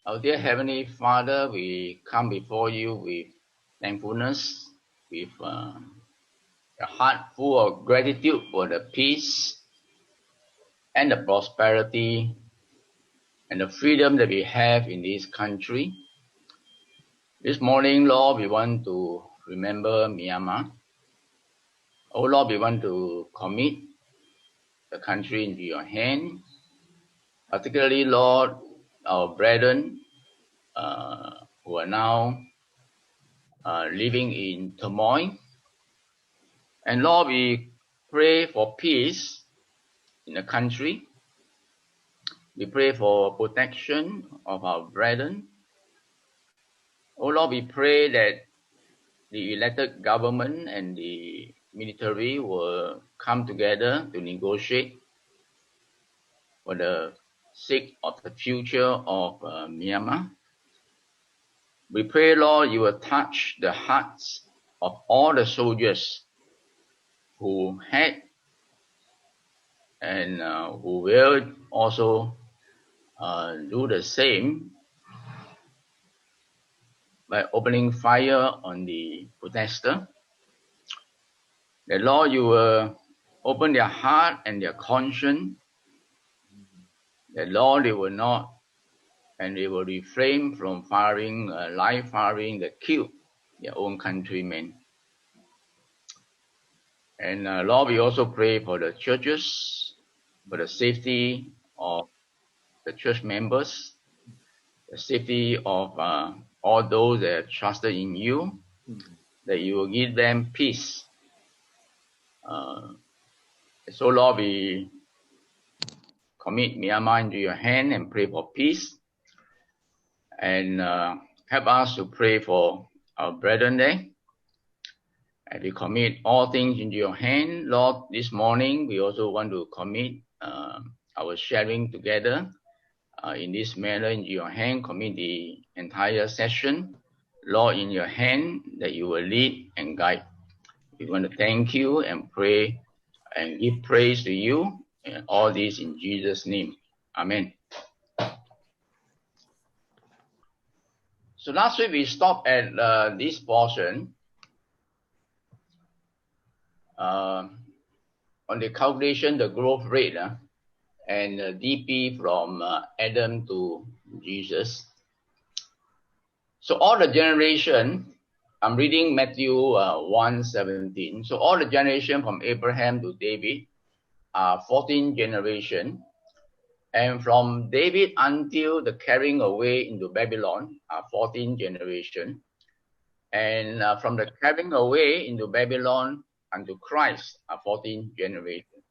Our dear Heavenly Father, we come before you with thankfulness, with a heart full of gratitude for the peace and the prosperity and the freedom that we have in this country. This morning, Lord, we want to remember Myanmar. Oh Lord, we want to commit the country into your hand, particularly, Lord, our brethren who are now living in turmoil. And Lord, we pray for peace in the country. We pray for protection of our brethren. Oh Lord, we pray that the elected government and the military will come together to negotiate for the sake of the future of Myanmar. We pray, Lord, you will touch the hearts of all the soldiers who had and who will also do the same by opening fire on the protester. That Lord, you will open their heart and their conscience. That Lord, they will not and they will refrain from firing, live firing that killed their own countrymen. And Lord, we also pray for the churches, for the safety of the church members, the safety of all those that are trusted in you, that you will give them peace. So Lord, we commit Myanmar into your hand and pray for peace. And help us to pray for our brethren there. And we commit all things into your hand. Lord, this morning we also want to commit our sharing together in this manner into your hand. Commit the entire session, Lord, in your hand, that you will lead and guide. We want to thank you and pray and give praise to you, and all this in Jesus' name. Amen. So last week we stopped at this portion on the calculation, the growth rate, and DP from Adam to Jesus. So all the generation, I'm reading Matthew 1:17. So all the generation from Abraham to David are 14 generation. And from David until the carrying away into Babylon are 14 generation. And from the carrying away into Babylon unto Christ are 14 generation.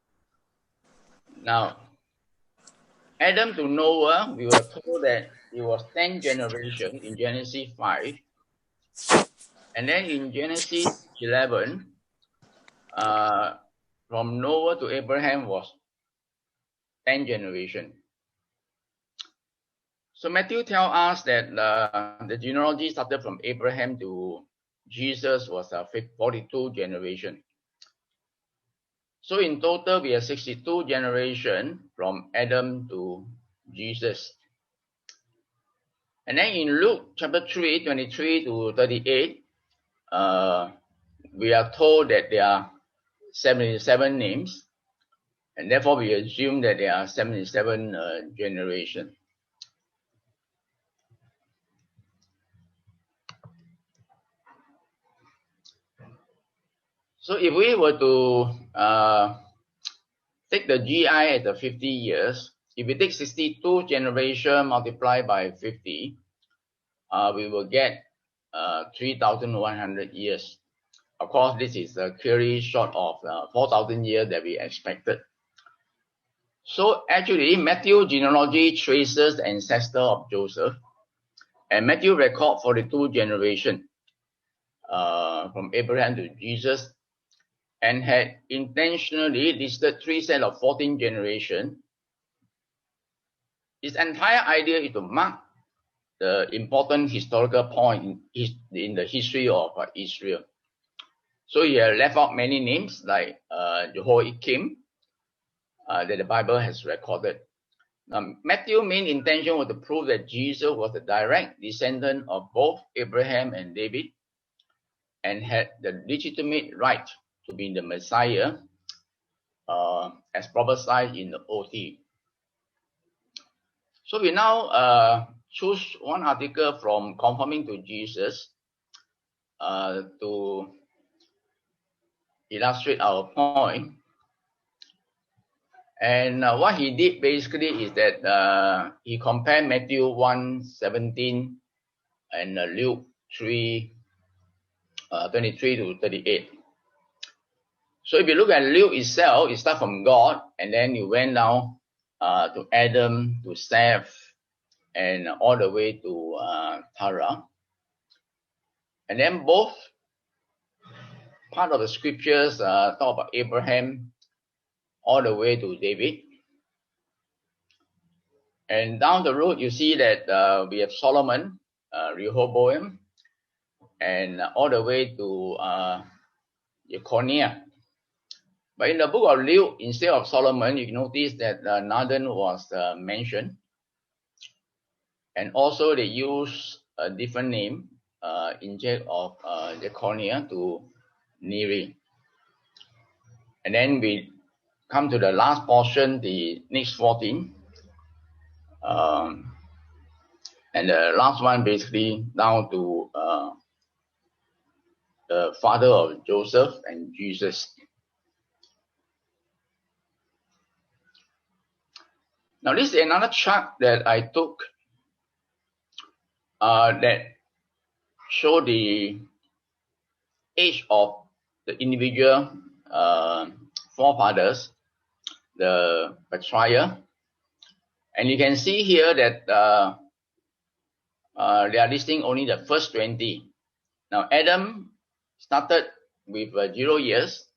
Now, Adam to Noah, we were told that it was 10 generation in Genesis 5. And then in Genesis 11, from Noah to Abraham was 10 generation. So Matthew tells us that the genealogy started from Abraham to Jesus was 42 generation. So in total, we have 62 generation from Adam to Jesus. And then in Luke chapter 3, 23 to 38, we are told that there are 77 names. And therefore, we assume that there are 77 generations. So if we were to take the GI at the 50 years, if we take 62 generation multiplied by 50, we will get 3,100 years. Of course, this is clearly short of 4,000 years that we expected. So actually, Matthew genealogy traces the ancestor of Joseph, and Matthew record 42 generation from Abraham to Jesus, and had intentionally listed 3 sets of 14 generation. Its entire idea is to mark the important historical point in the history of Israel. So he has left out many names like Jehoiakim that the Bible has recorded. Now, Matthew's main intention was to prove that Jesus was the direct descendant of both Abraham and David and had the legitimate right to be the Messiah as prophesied in the OT. So we now choose one article from Conforming to Jesus to illustrate our point. And what he did basically is that he compared Matthew 1:17 and Luke 3:23 to 38. So if you look at Luke itself, it starts from God, and then you went down to Adam, to Seth, and all the way to Tara. And then both part of the scriptures talk about Abraham all the way to David. And down the road, you see that we have Solomon, Rehoboam, and all the way to Jeconiah. But in the book of Luke, instead of Solomon, you notice that Nathan was mentioned. And also they use a different name instead of Jeconiah to Neri. And then we come to the last portion, the next 14. And the last one basically down to the father of Joseph and Jesus. Now this is another chart that I took that show the age of the individual forefathers, the patriarch. And you can see here that they are listing only the first 20. Now Adam started with 0 years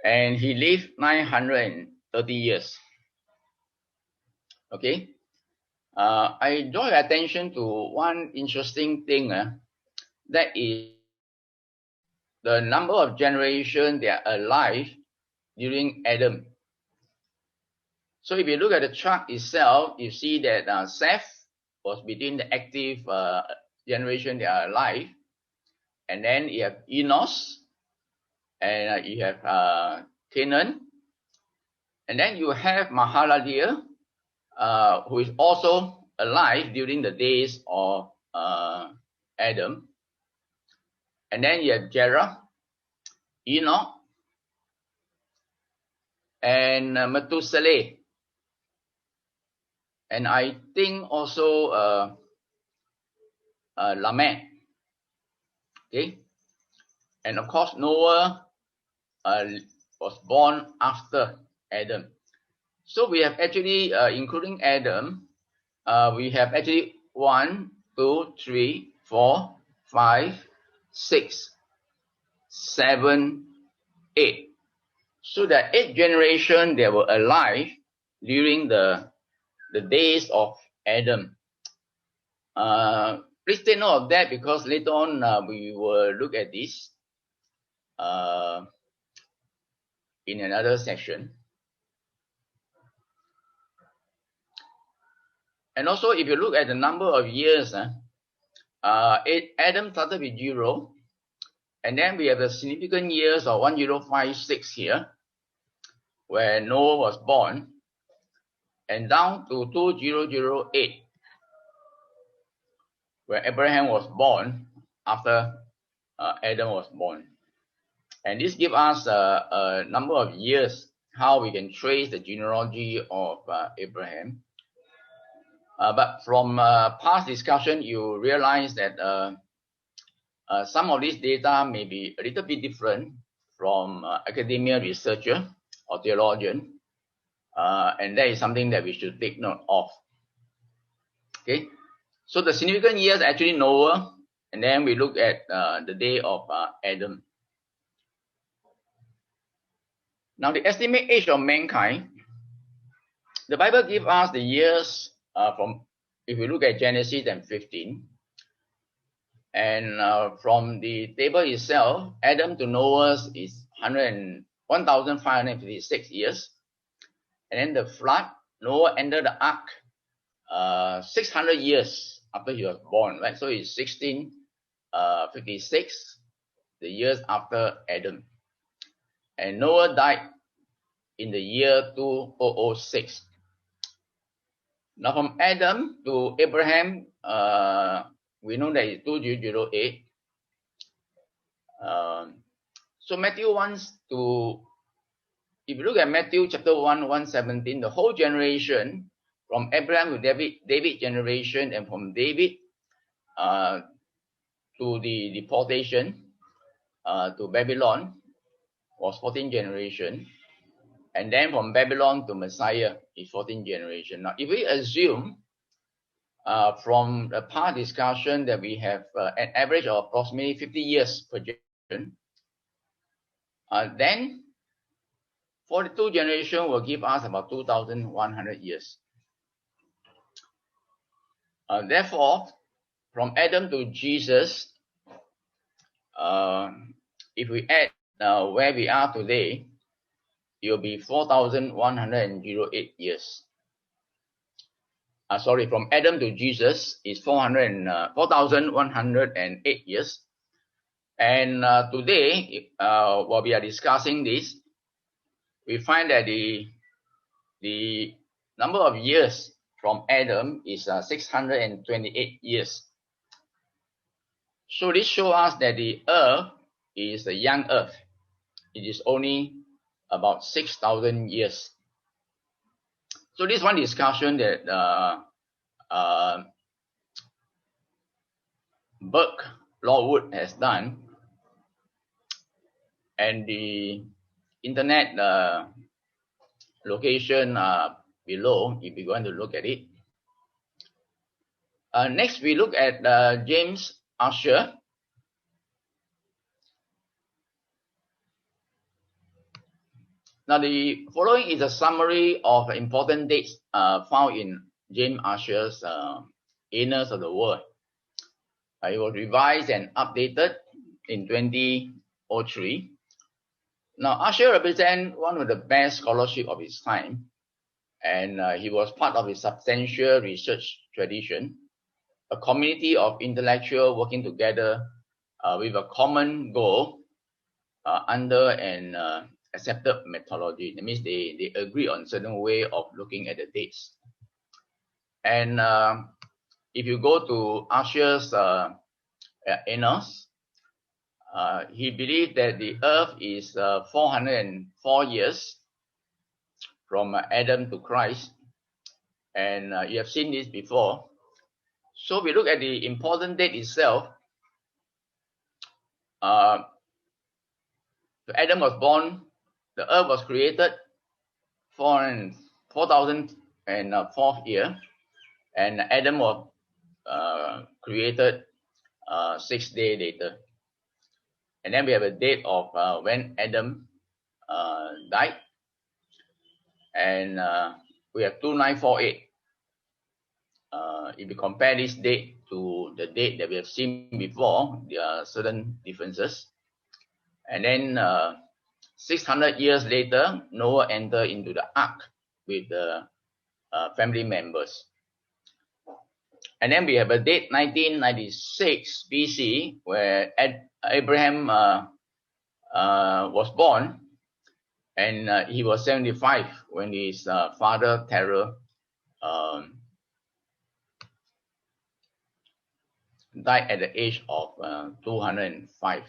and he lived 930 years. Okay, I draw your attention to one interesting thing, that is the number of generations that are alive during Adam. So if you look at the chart itself, you see that Seth was between the active generation that are alive, and then you have Enos, and you have Canaan, and then you have Mahalalel, who is also alive during the days of Adam. And then you have Jerah, Enoch, and Methuselah. And I think also Lamech. Okay. And of course, Noah was born after Adam. So we have actually, including Adam, we have actually 1, 2, 3, 4, 5, 6, 7, 8. So there are 8 generations that were alive during the days of Adam. Please take note of that, because later on we will look at this in another section. And also, if you look at the number of years, Adam started with 0, and then we have the significant years of 1056 here, where Noah was born, and down to 2008, where Abraham was born after Adam was born. And this gives us a number of years how we can trace the genealogy of Abraham. But from past discussion, you realize that some of these data may be a little bit different from academia researcher or theologian, and that is something that we should take note of. Okay, so the significant years actually Noah, and then we look at the day of Adam. Now the estimate age of mankind, the Bible gives us the years from, if we look at Genesis and 15, and from the table itself, Adam to Noah's is 1,556 years, and then the flood Noah entered the ark 600 years after he was born, right? So it's 1656, the years after Adam. And Noah died in the year 2006. Now from Adam to Abraham, we know that it's 2008. So Matthew wants to, if you look at Matthew chapter 1:17, the whole generation from Abraham to David generation, and from David to the deportation to Babylon was 14th generation. And then from Babylon to Messiah is 14th generation. Now, if we assume from the past discussion that we have an average of approximately 50 years per generation, then 42 generation will give us about 2,100 years. Therefore, from Adam to Jesus, if we add where we are today, it will be 4,108 years. From Adam to Jesus is 4,108 years. And today, while we are discussing this, we find that the number of years from Adam is 628 years. So this shows us that the earth is a young earth. It is only about 6,000 years. So this one discussion that Burke Lawwood has done, and the internet location below if you're going to look at it. Next, we look at James Ussher. Now, the following is a summary of important dates found in James Ussher's Annals of the World. It was revised and updated in 2003. Now, Ussher represents one of the best scholarship of his time, and he was part of a substantial research tradition, a community of intellectuals working together with a common goal under an accepted methodology. That means they agree on a certain way of looking at the dates. And if you go to Ussher's Annals, he believed that the earth is 404 years from Adam to Christ. And you have seen this before. So we look at the important date itself. Adam was born, the earth was created 4,004th year, and Adam was created 6 days later. And then we have a date of when Adam died, and we have 2948. If you compare this date to the date that we have seen before, there are certain differences. And then 600 years later, Noah entered into the ark with the family members. And then we have a date 1996 BC, where Abraham was born, and he was 75 when his father Terah died at the age of 205.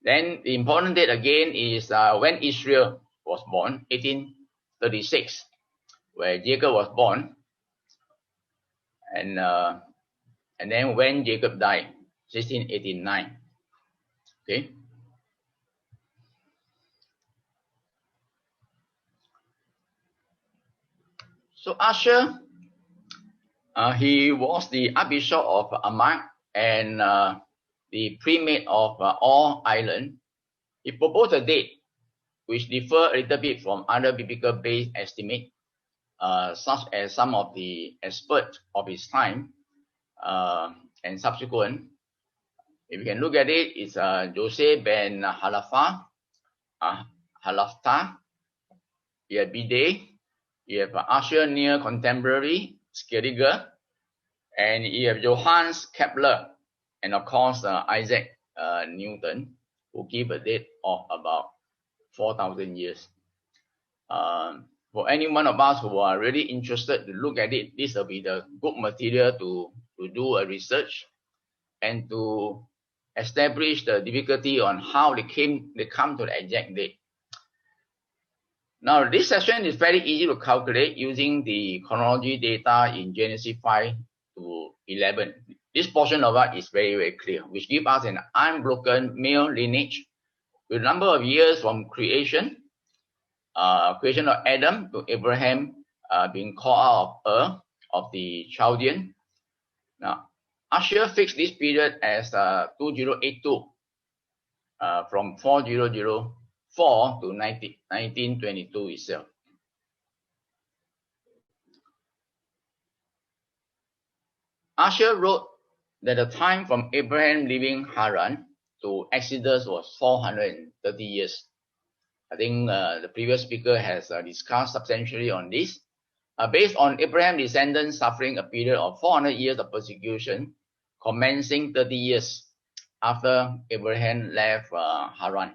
Then the important date again is when Israel was born, 1836, where Jacob was born, and then when Jacob died, 1689. Okay. So Ussher, he was the Archbishop of Armagh and the primate of all Ireland. He proposed a date which differ a little bit from other biblical-based estimates, such as some of the experts of his time and subsequent. If you can look at it, it's Joseph ben Halafta, Bide, You have Usher near contemporary Schrödinger, and you have Johannes Kepler, and of course Isaac Newton, who give a date of about 4,000 years. For any one of us who are really interested to look at it, this will be the good material to do a research and to establish the difficulty on how they come to the exact date. Now, this session is very easy to calculate using the chronology data in Genesis 5 to 11. This portion of it is very, very clear, which gives us an unbroken male lineage with a number of years from creation of Adam to Abraham being called out of Ur of the Chaldean. Now, Usher fixed this period as 2082 from 4004 to 1922 itself. Usher wrote that the time from Abraham leaving Haran to Exodus was 430 years. I think the previous speaker has discussed substantially on this. Based on Abraham's descendants suffering a period of 400 years of persecution, commencing 30 years after Abraham left Haran.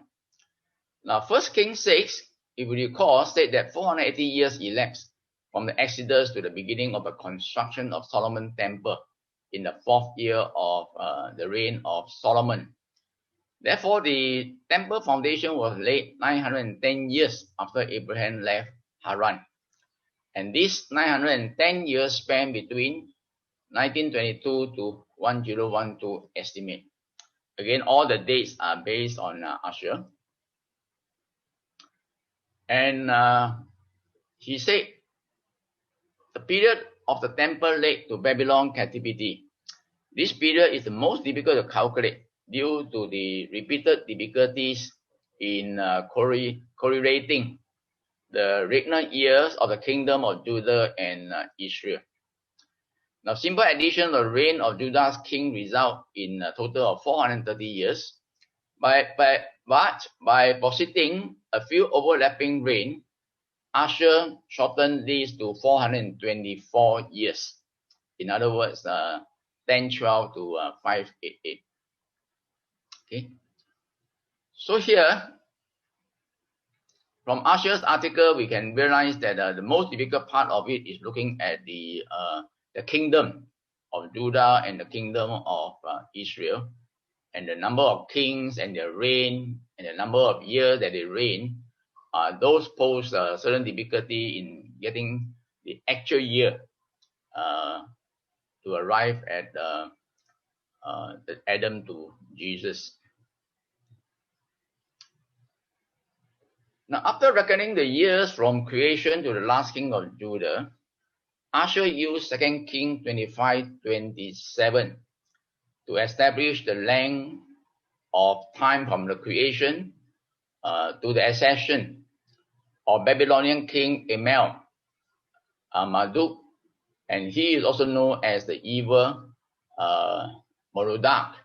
Now, 1 Kings 6, if you recall, said that 480 years elapsed from the Exodus to the beginning of the construction of Solomon's temple in the 4th year of the reign of Solomon. Therefore, the temple foundation was laid 910 years after Abraham left Haran. And this 910 years span between 1922 to 1012 estimate. Again, all the dates are based on Usher. And he said the period of the temple led to Babylon captivity. This period is the most difficult to calculate due to the repeated difficulties in correlating the regnant years of the kingdom of Judah and Israel. Now, simple addition of the reign of Judah's king result in a total of 430 years. But by positing a few overlapping reign, Usher shortened this to 424 years. In other words, 1012 to 588. Okay. So here, from Usher's article, we can realize that the most difficult part of it is looking at the kingdom of Judah and the kingdom of Israel, and the number of kings and their reign and the number of years that they reign. Those pose certain difficulty in getting the actual year to arrive at the Adam to Jesus. Now, after reckoning the years from creation to the last king of Judah, Usher used 2 Kings 25:27 to establish the length of time from the creation to the accession of Babylonian king Emel Marduk, and he is also known as the evil Merodach.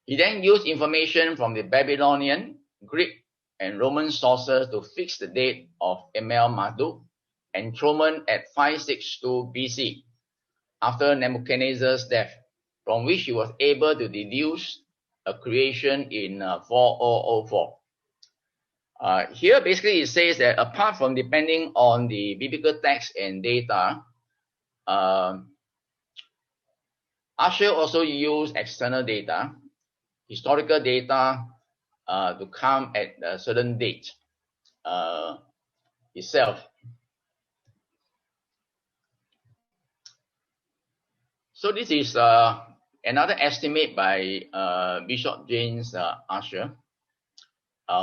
He then used information from the Babylonian, Greek, and Roman sources to fix the date of Emel Marduk, enthronement at 562 BC, after Nebuchadnezzar's death, from which he was able to deduce a creation in 4004. Here, basically, it says that apart from depending on the biblical text and data, Usher also used external data, historical data, to come at a certain date itself. So this is another estimate by Bishop James Usher,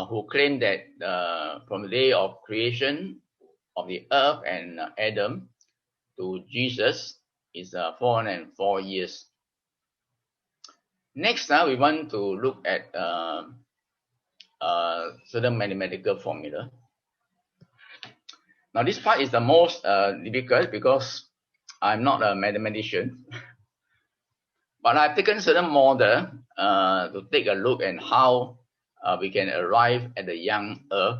who claimed that from the day of creation of the earth and Adam to Jesus is 404 years. Next, we want to look at certain mathematical formula. Now, this part is the most difficult because I'm not a mathematician, but I've taken certain model to take a look at how we can arrive at the young earth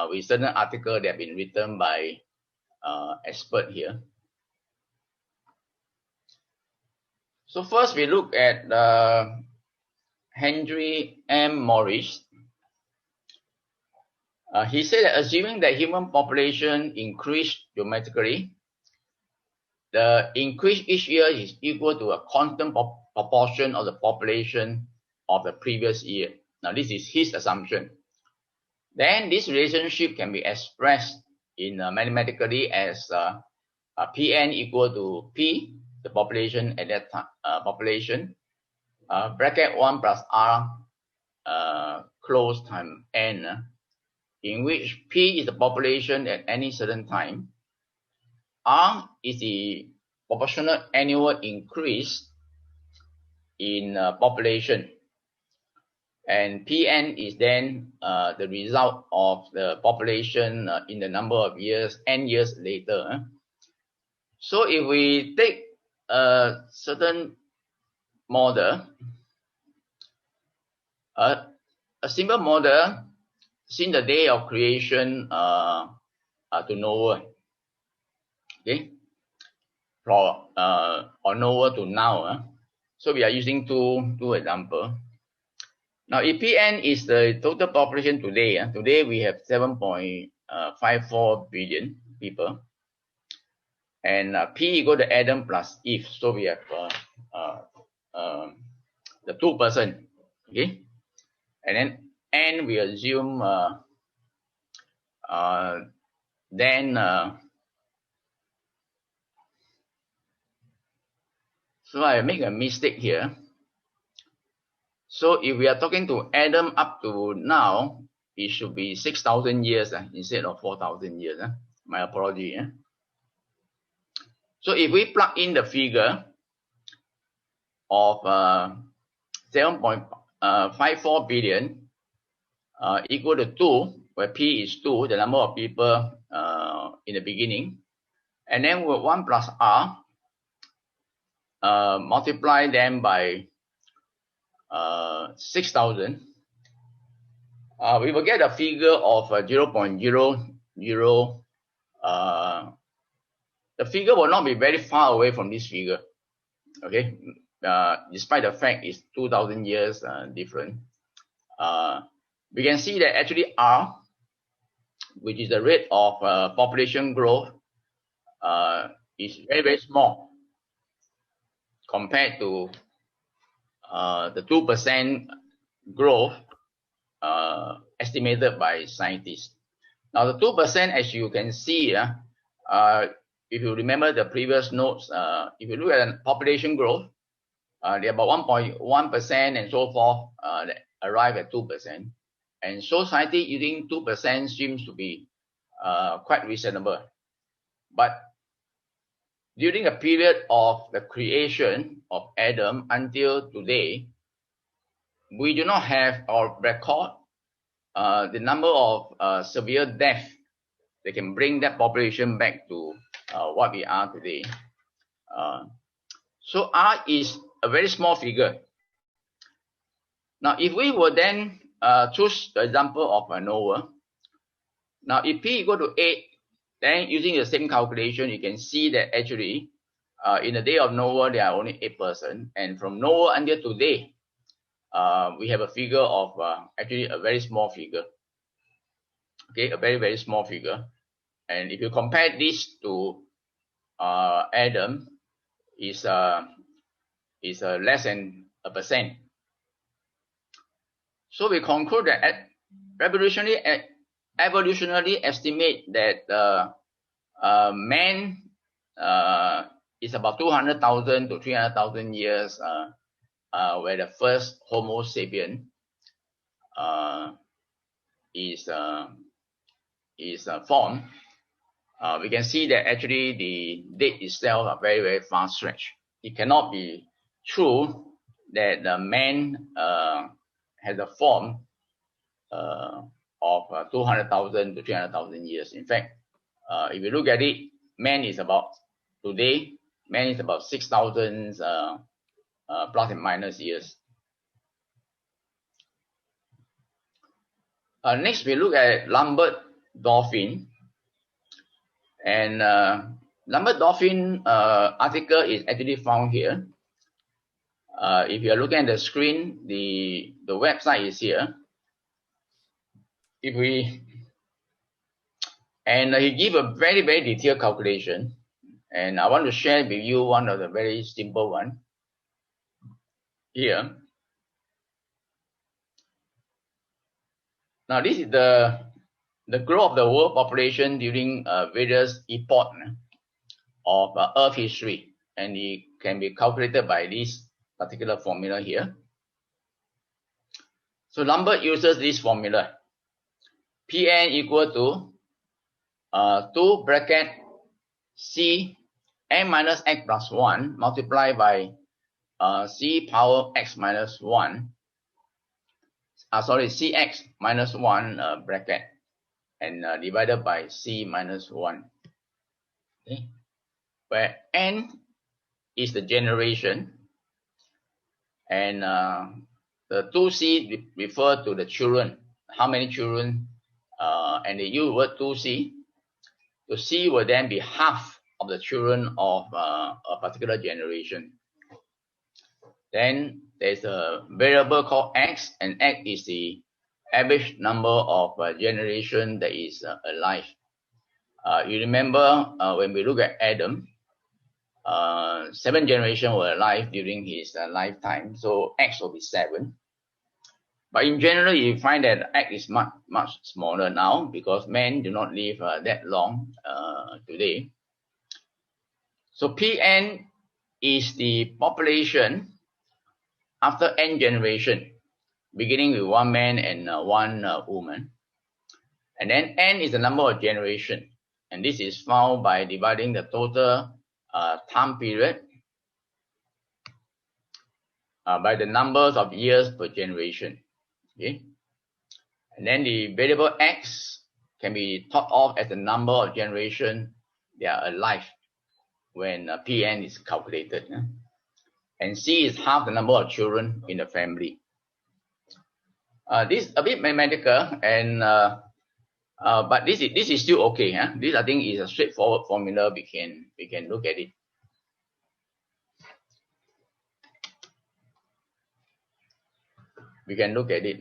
with certain articles that have been written by expert here. So first we look at Henry M. Morris. He said that assuming that human population increased dramatically, the increase each year is equal to a constant proportion of the population of the previous year. Now this is his assumption. Then this relationship can be expressed in mathematically as Pn equal to P, the population at that time, bracket 1 plus R close time N, in which P is the population at any certain time, R is the proportional annual increase in population, and Pn is then the result of the population in the number of years, n years later. So if we take a certain model, a simple model since the day of creation to Noah, okay, or Noah to now. So we are using two examples. Now, if Pn is the total population today, today we have 7.54 billion people, and P equal to Adam plus Eve. So we have the 2%, okay, and then N we assume so I make a mistake here. So if we are talking to Adam up to now, it should be 6,000 years instead of 4,000 years. My apology. So if we plug in the figure of 7.54 billion equal to 2, where P is 2, the number of people in the beginning, and then with 1 plus R, multiply them by 6,000, we will get a figure of 0.00. The figure will not be very far away from this figure, okay, despite the fact it's 2,000 years different. We can see that actually R, which is the rate of population growth, is very, very small compared to the 2% growth estimated by scientists. Now the 2%, as you can see, if you remember the previous notes, if you look at population growth, they're about 1.1% and so forth, that arrive at 2%. And society using 2% seems to be quite reasonable. But during a period of the creation of Adam until today, we do not have or record the number of severe deaths that can bring that population back to what we are today. So R is a very small figure. Now, if we were then choose the example of Noah, now if P equal to 8, then using the same calculation, you can see that actually in the day of Noah, there are only 8 persons. And from Noah until today, we have a figure of actually a very small figure. Okay, a very, very small figure. And if you compare this to Adam, is less than 1%. So we conclude that evolutionarily estimate that man is about 200,000 to 300,000 years where the first Homo sapien is formed. We can see that actually the date itself are very, very far stretched. It cannot be true that the man has a form of 200,000 to 300,000 years. In fact, if you look at it, man is about 6,000 plus and minus years. Next, we look at Lambert dolphin. And Lambert Dolphin article is actually found here. If you are looking at the screen, the website is here. If we and he give a very detailed calculation, and I want to share with you one of the very simple one here. Now this is the growth of the world population during various epochs of Earth history, and it can be calculated by this particular formula here. So Lambert uses this formula. Pn equal to 2 bracket C n minus x plus 1 multiplied by C power x minus 1. Cx minus 1 bracket and divided by C minus 1. Okay. Where n is the generation and the 2C refer to the children. How many children? And they use word 2C. So C will then be half of the children of a particular generation. Then there's a variable called x, and x is the average number of generation that is alive. You remember when we look at Adam, 7 generations were alive during his lifetime, so x will be 7. But in general, you find that x is much smaller now because men do not live that long today. So Pn is the population after n generation, beginning with 1 man and 1 woman. And then n is the number of generation. And this is found by dividing the total time period by the numbers of years per generation. Okay. And then the variable x can be thought of as the number of generation they are alive when Pn is calculated. And C is half the number of children in the family. This is a bit mathematical, and but this is still okay. This I think is a straightforward formula. We can look at it. We can look at it.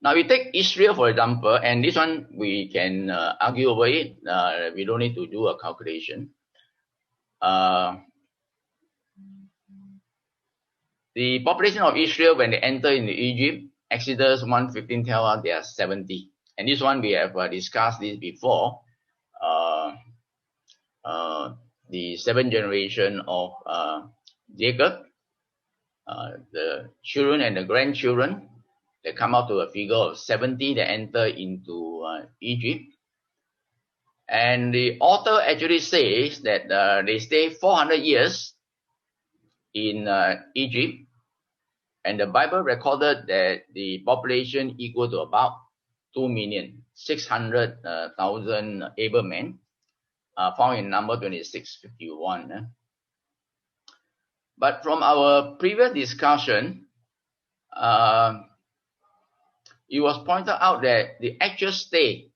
Now we take Israel for example, and this one we can argue over it. We don't need to do a calculation. The population of Israel when they enter into Egypt, Exodus 1:15 tells us they are 70. And this one we have discussed this before. The 7th generation of Jacob, the children and the grandchildren, they come out to a figure of 70 that enter into Egypt. And the author actually says that they stay 400 years in Egypt, and the Bible recorded that the population equal to about 2,600,000 able men, found in number 2651. But from our previous discussion, it was pointed out that the actual stay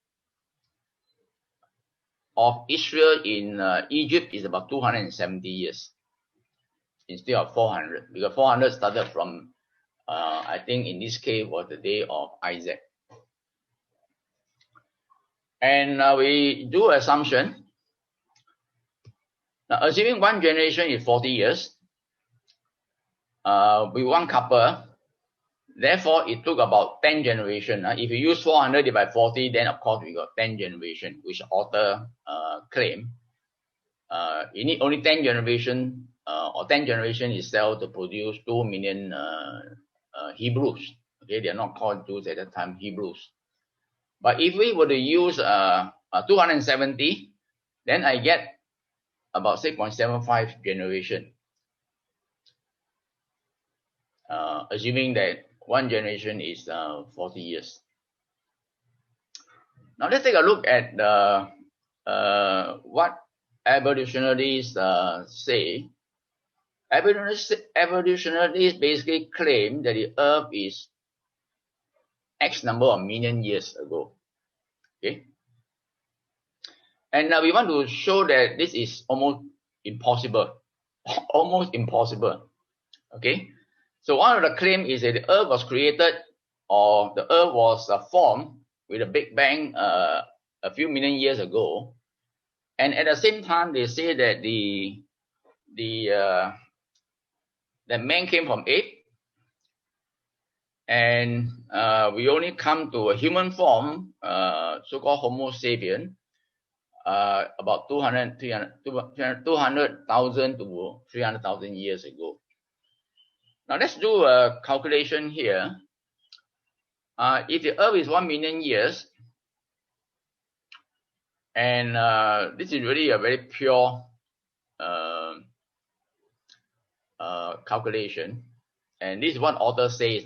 of Israel in Egypt is about 270 years instead of 400, because 400 started from I think in this case was the day of Isaac. And we do assumption. Now, assuming 1 generation is 40 years, with 1 couple, therefore it took about 10 generations. If you use 400 divided by 40, then of course we got 10 generations, which author claim. You need only 10 generations, or 10 generations itself to produce 2 million Hebrews. Okay, they are not called Jews at that time, Hebrews. But if we were to use 270, then I get about 6.75 generation. Assuming that 1 generation is 40 years. Now let's take a look at what evolutionists say. Evolutionists basically claim that the Earth is X number of million years ago. Okay. And we want to show that this is almost impossible. Almost impossible. Okay. So one of the claims is that the Earth was created, or the Earth was formed with a Big Bang a few million years ago. And at the same time, they say that that man came from ape, and we only come to a human form, so-called Homo sapien, about 200,000 to 300,000 years ago. Now let's do a calculation here. If the Earth is 1 million years, and this is really a very pure calculation, and this is what author says.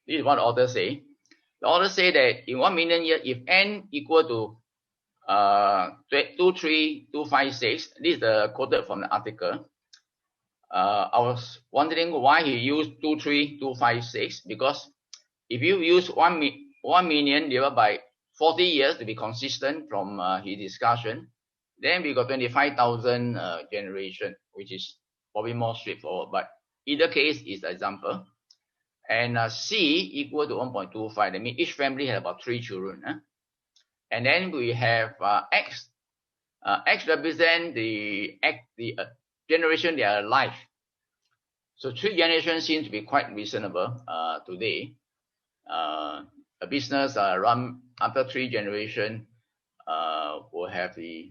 This is what author say. The author say that in 1 million years, if n equal to 23256, this is the quoted from the article. I was wondering why he used 23256, because if you use 1 million divided by 40 years to be consistent from his discussion, then we got 25,000 generation, which is probably more straightforward. But either case is the example. And C equal to 1.25. That means each family has about 3 children. And then we have X. X represent the generation they are alive. So 3 generations seems to be quite reasonable today. A business run after 3 generations will have the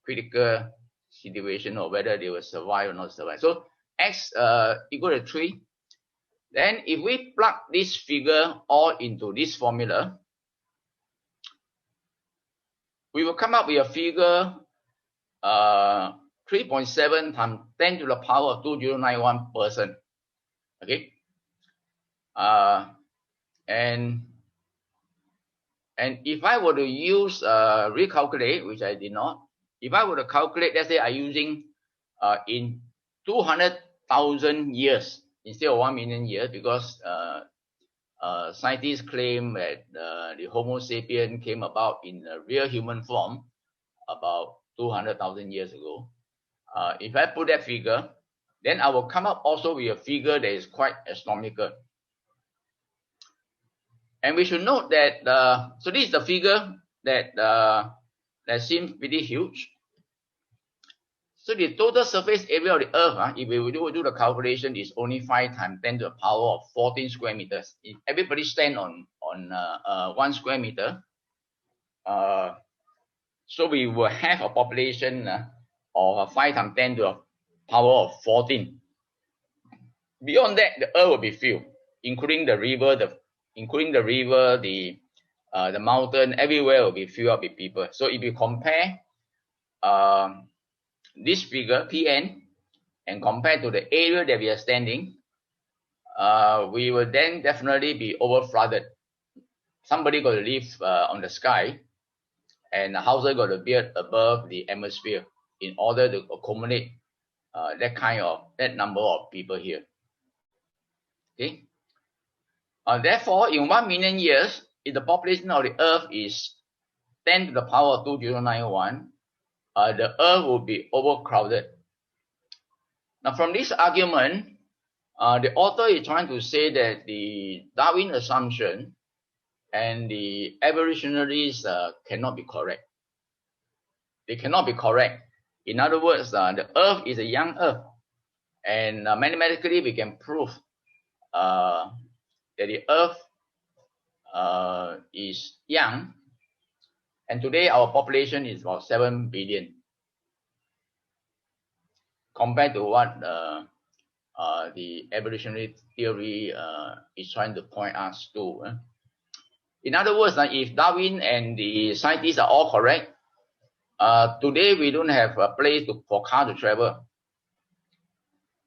critical situation or whether they will survive or not survive. So X equal to 3. Then if we plug this figure all into this formula, we will come up with a figure 3.7 times 10 to the power of 2091 person. Okay. And if I were to use recalculate, which I did not, if I were to calculate, let's say I'm using in 200,000 years instead of 1 million years, because scientists claim that the Homo sapien came about in a real human form about 200,000 years ago. If I put that figure, then I will come up also with a figure that is quite astronomical. And we should note that, so this is the figure that seems pretty huge. So the total surface area of the Earth, if we do the calculation, is only 5 times 10 to the power of 14 square meters. If everybody stand on 1 square meter, so we will have a population of 5 times 10 to the power of 14. Beyond that, the Earth will be filled, including the river, the mountain, everywhere will be filled up with people. So if you compare this figure Pn and compare to the area that we are standing, we will then definitely be over flooded. Somebody got to live on the sky, and the houses got to build above the atmosphere in order to accommodate that number of people here. Okay. Therefore, in 1 million years, if the population of the Earth is 10 to the power of 2091, the Earth will be overcrowded. Now, from this argument, the author is trying to say that the Darwin assumption and the evolutionists cannot be correct. They cannot be correct. In other words, the Earth is a young Earth, and mathematically we can prove that the Earth is young, and today our population is about 7 billion, compared to what the evolutionary theory is trying to point us to. In other words, if Darwin and the scientists are all correct, today we don't have a place for car to travel.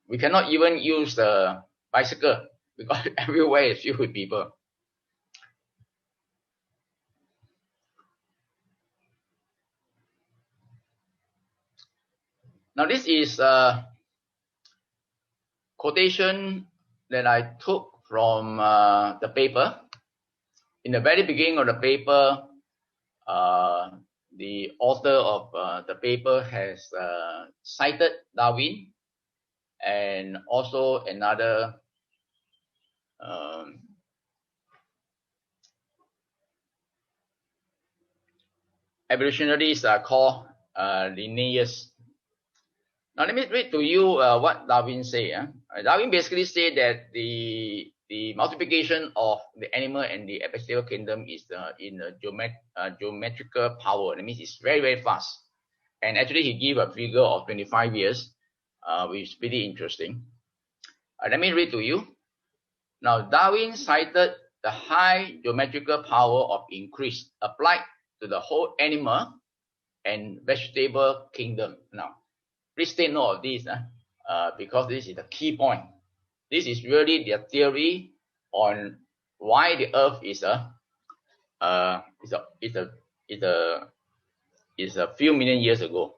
We cannot even use the bicycle because everywhere is filled with people. Now this is a quotation that I took from the paper. In the very beginning of the paper, the author of the paper has cited Darwin and also another evolutionists are called Linnaeus. Now let me read to you what Darwin say. Darwin basically said that the multiplication of the animal and the vegetable kingdom is in a geometrical power. That means it's very, very fast. And actually he gave a figure of 25 years, which is pretty interesting. Let me read to you. Now Darwin cited the high geometrical power of increase applied to the whole animal and vegetable kingdom. Now, please take note of this because this is the key point. This is really their theory on why the Earth is a few million years ago.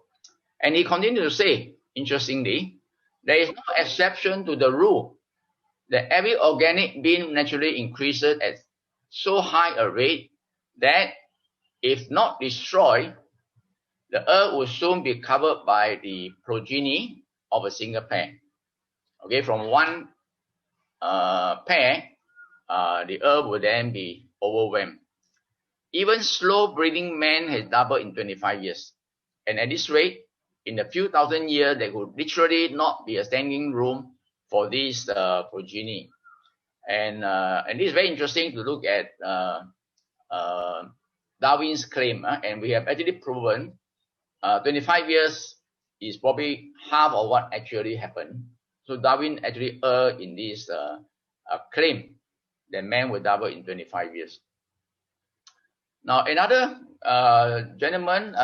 And he continued to say, interestingly, there is no exception to the rule that every organic being naturally increases at so high a rate that if not destroyed, the Earth will soon be covered by the progeny of a single pair. Okay, from one pair, the Earth will then be overwhelmed. Even slow breeding man has doubled in 25 years. And at this rate, in a few thousand years, there would literally not be a standing room for this progeny. And this is very interesting to look at Darwin's claim. And we have actually proven 25 years is probably half of what actually happened. So Darwin actually erred in this claim that man will double in 25 years. Now another gentleman,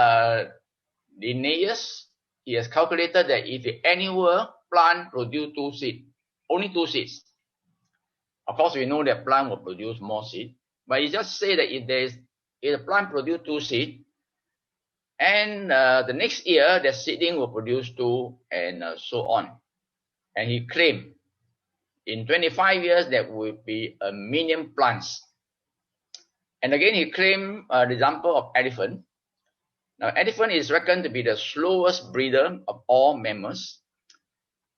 Linnaeus, he has calculated that if the annual plant produce only two seeds, of course we know that plant will produce more seed, but he just say that if the plant produce two seeds, and the next year the seedling will produce two, and so on. And he claimed in 25 years there will be 1 million plants. And again he claimed the example of elephant. Now elephant is reckoned to be the slowest breeder of all mammals.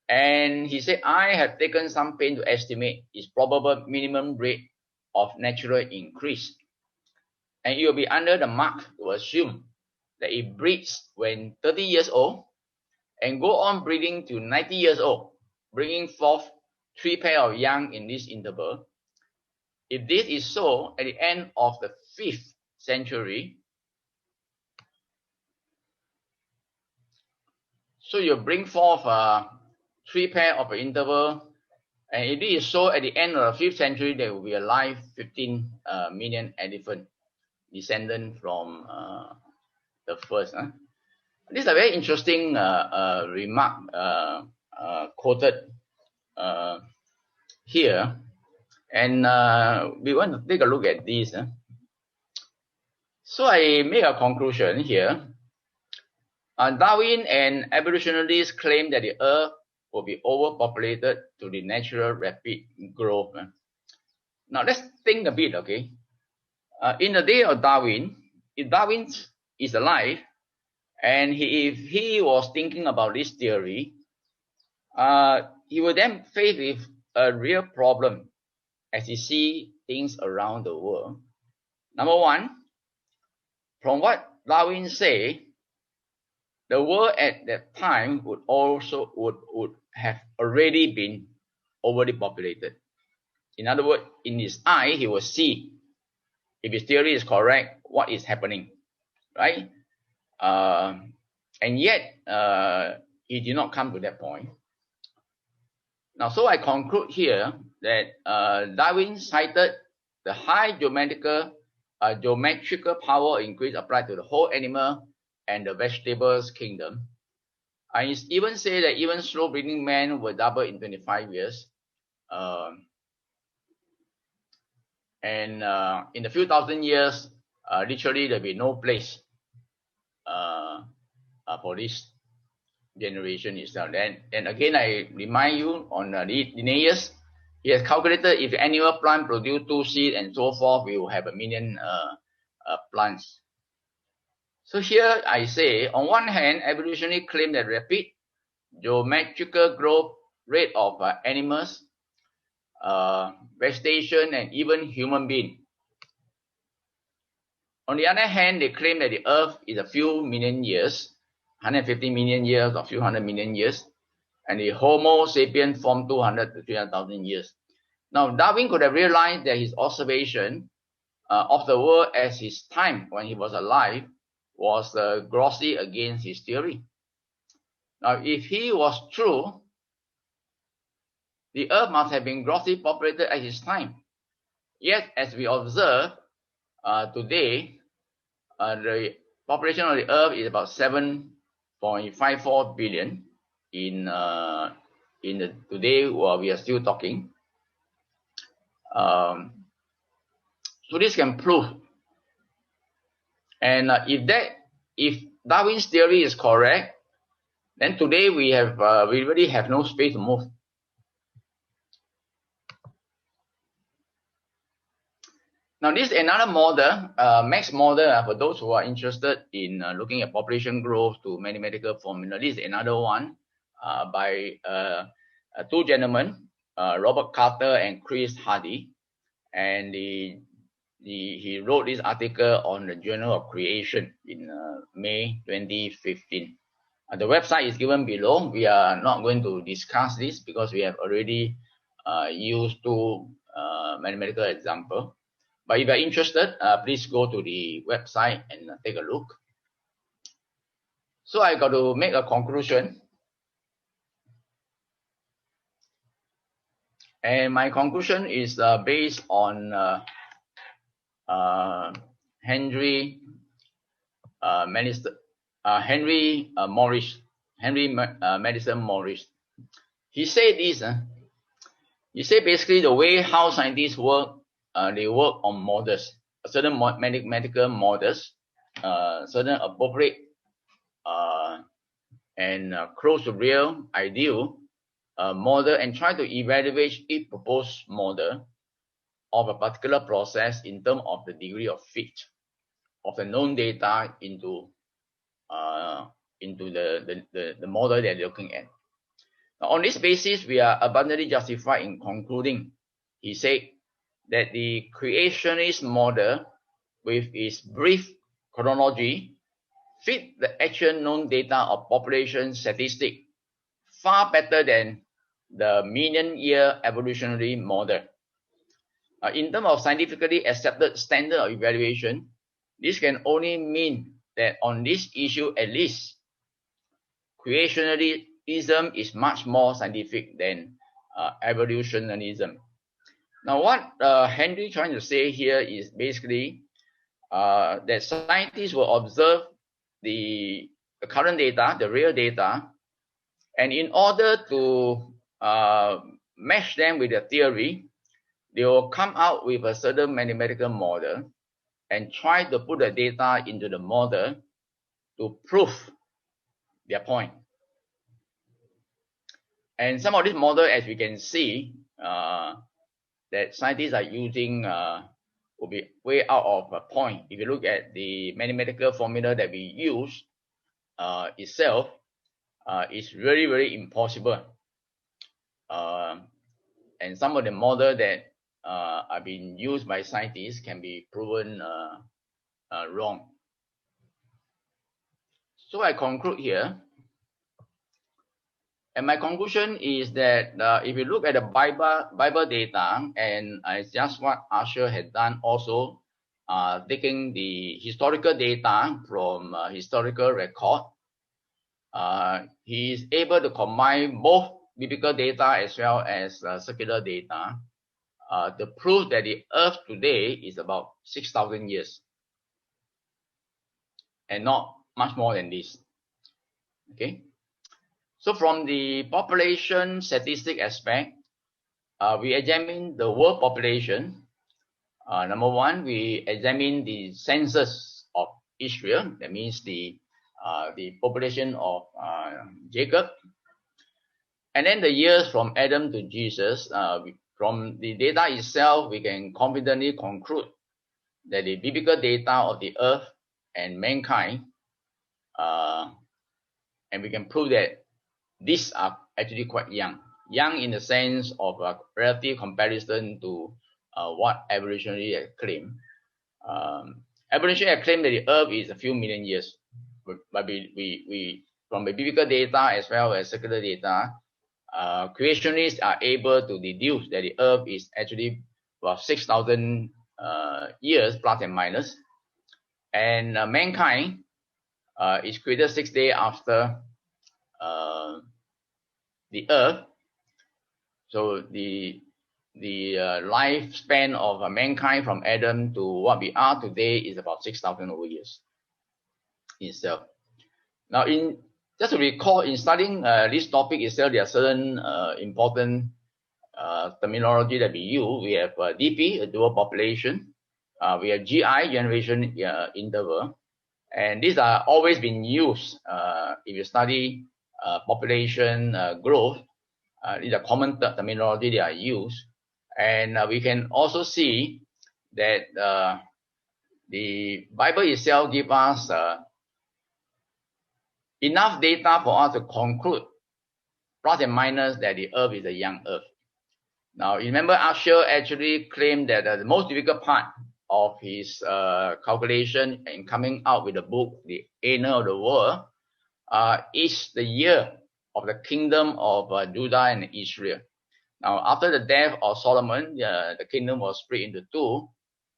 And he said, I have taken some pain to estimate its probable minimum rate of natural increase. And it will be under the mark to assume that it breeds when 30 years old and go on breeding to 90 years old, bringing forth 3 pair of young in this interval. If this is so, at the end of the 5th century, so you bring forth 3 pair of an interval, and if it is so, at the end of the 5th century, there will be alive 15 million elephant descendant from the first. This is a very interesting remark quoted here, and we want to take a look at this. So I make a conclusion here. Darwin and evolutionists claim that the Earth will be overpopulated to the natural rapid growth. Now let's think a bit, okay? In the day of Darwin, if Darwin is alive, and if he was thinking about this theory, he would then face with a real problem as he sees things around the world. Number one, from what Darwin say, the world at that time would have already been overly populated. In other words, in his eye, he will see, if his theory is correct, what is happening, right? And yet, he did not come to that point. Now, so I conclude here that Darwin cited the high geometrical power increase applied to the whole animal and the vegetables kingdom. I even say that even slow breeding man will double in 25 years. And in a few thousand years, literally there will be no place for this generation itself. And again, I remind you on Linnaeus, he has calculated if the annual plant produce 2 seeds and so forth, we will have 1 million plants. So here I say, on one hand, evolutionary claim that rapid geometrical growth rate of animals, vegetation, and even human being. On the other hand, they claim that the Earth is a few million years, 150 million years or few hundred million years, and the Homo sapien formed 200 to 300,000 years. Now, Darwin could have realized that his observation of the world as his time when he was alive was grossly against his theory. Now, if he was true, the Earth must have been grossly populated at his time. Yet, as we observe today, the population of the Earth is about 7.54 billion in the today while we are still talking. So this can prove, and if Darwin's theory is correct, then today we really have no space to move. Now this is another model, max model, for those who are interested in looking at population growth to mathematical formula. This is another one by two gentlemen, Robert Carter and Chris Hardy, and he wrote this article on the Journal of Creation in May 2015. The website is given below. We are not going to discuss this because we have already used two mathematical examples. But if you are interested, please go to the website and take a look. So I got to make a conclusion. And my conclusion is based on Henry Madison Morris. He said this. He said basically the way how scientists work, they work on models, certain mathematical models, certain appropriate and close to real ideal model, and try to evaluate each proposed model of a particular process in terms of the degree of fit of the known data into the model they're looking at. Now, on this basis, we are abundantly justified in concluding, he said, that the creationist model with its brief chronology fit the actual known data of population statistic far better than the million-year evolutionary model. In terms of scientifically accepted standard of evaluation, this can only mean that on this issue at least, creationism is much more scientific than evolutionism. Now, what Henry trying to say here is basically that scientists will observe the current data, the real data, and in order to match them with the theory, they will come out with a certain mathematical model and try to put the data into the model to prove their point. And some of this model, as we can see, that scientists are using will be way out of point. If you look at the mathematical formula that we use itself, it's very, very impossible. And some of the model that are being used by scientists can be proven wrong. So I conclude here. And my conclusion is that if you look at the Bible data, and it's just what Usher had done also, taking the historical data from historical record, he is able to combine both biblical data as well as secular data to prove that the Earth today is about 6,000 years and not much more than this. Okay. So from the population statistic aspect, we examine the world population. Number one, we examine the census of Israel. That means the population of Jacob. And then the years from Adam to Jesus. From the data itself, we can confidently conclude that the biblical data of the earth and mankind and we can prove that these are actually quite young. Young in the sense of a relative comparison to what evolutionary claim. Evolutionary claim that the Earth is a few million years, but we from the biblical data as well as secular data, creationists are able to deduce that the Earth is actually about 6,000 years plus and minus, and mankind is created 6 days after the Earth. So the lifespan of mankind from Adam to what we are today is about 6,000 over years itself. Now, just to recall, in studying this topic itself, there are certain important terminology that we use. We have DP, a dual population. We have GI, generation interval. And these are always been used if you study population growth. These are common terminology that are used. And we can also see that the Bible itself gives us enough data for us to conclude, plus and minus, that the Earth is a young Earth. Now, remember, Usher actually claimed that the most difficult part of his calculation and coming out with the book, The Annals of the World, is the year of the kingdom of Judah and Israel. Now, after the death of Solomon, the kingdom was split into two,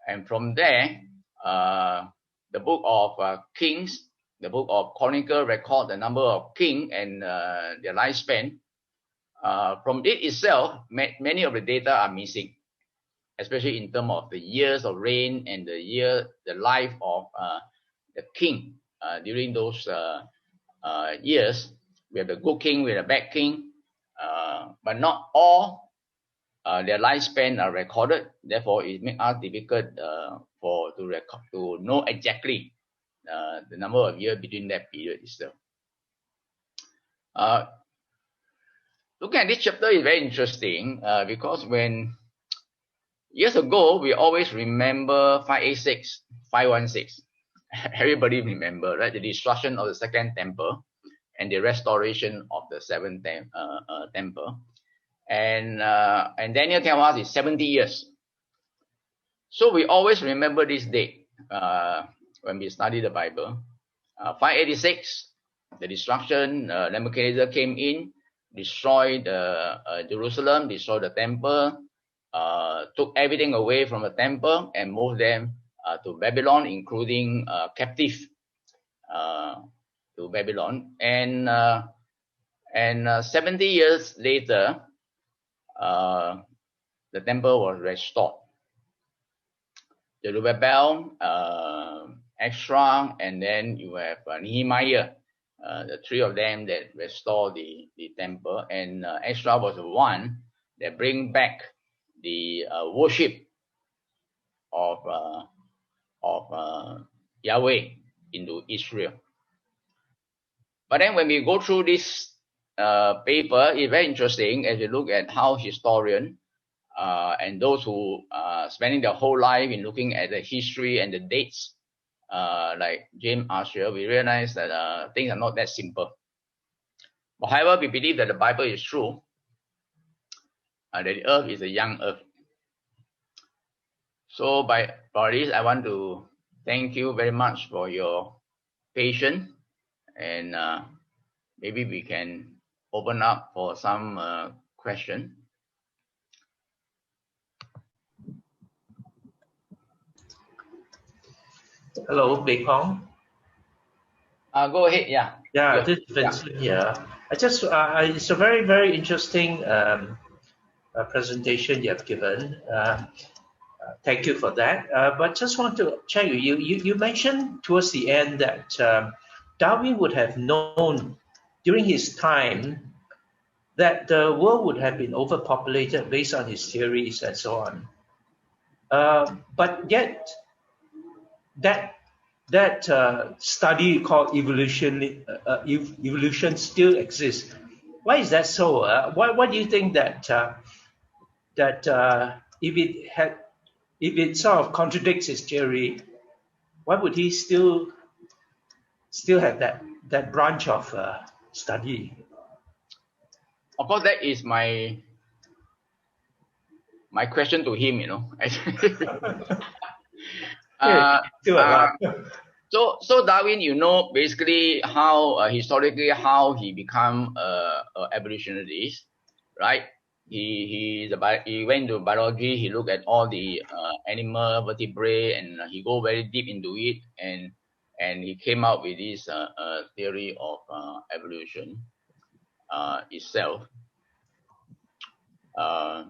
and from there, the book of Kings, the book of Chronicle record the number of kings and their lifespan. From it itself, many of the data are missing, especially in terms of the years of reign and the life of the king during those years. We have the good king, we have the bad king, but not all their lifespan are recorded. Therefore, it makes us difficult to know exactly the number of years between that period itself. Looking at this chapter is very interesting because when years ago, we always remember 586, 516. Everybody remember, right? The destruction of the second temple and the restoration of the seventh temple. And Daniel tells us it's 70 years. So we always remember this date when we study the Bible. 586, the destruction, Nebuchadnezzar came in, destroyed Jerusalem, destroyed the temple, took everything away from the temple and moved them to Babylon, including captive to Babylon. And 70 years later, the temple was restored. Zerubbabel, Ezra, and then you have Nehemiah, the three of them that restore the temple. And Ezra was the one that bring back the worship of Yahweh into Israel. But then when we go through this paper, it's very interesting as you look at how historians and those who are spending their whole life in looking at the history and the dates, like James Usher, we realize that things are not that simple. But however, we believe that the Bible is true, that the earth is a young earth. So for this, I want to thank you very much for your patience, and maybe we can open up for some question. Hello, Beng. Go ahead. Yeah. Yeah, this is Vincent here. It's a very, very interesting presentation you have given. Thank you for that. But just want to check with you. You mentioned towards the end that Darwin would have known during his time that the world would have been overpopulated based on his theories and so on. But yet, that study called evolution still exists. Why is that so? Why do you think that if it sort of contradicts his theory, why would he still still have that branch of study. Of course, that is my question to him. uh, Still uh, alive. so Darwin, basically how historically how he become a evolutionist, right? He went to biology. He looked at all the animal vertebrae, and he go very deep into it, and he came out with this theory of evolution itself. Uh,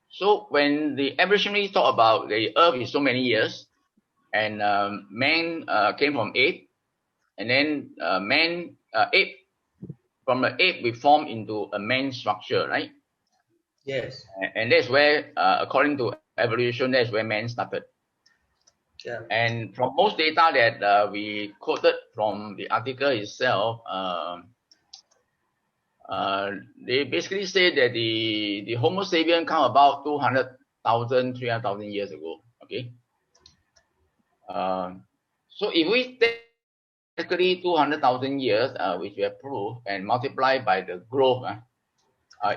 so when the evolutionists talk about the Earth is so many years, and man came from ape, and then man ape, from the ape we form into a man structure, right? Yes. And that's where, according to evolution, that's where man started. Yeah. And from most data that we quoted from the article itself, they basically say that the Homo sapien come about 200,000, 300,000 years ago. Okay. So if we take basically 200,000 years, which we have proved, and multiply by the growth,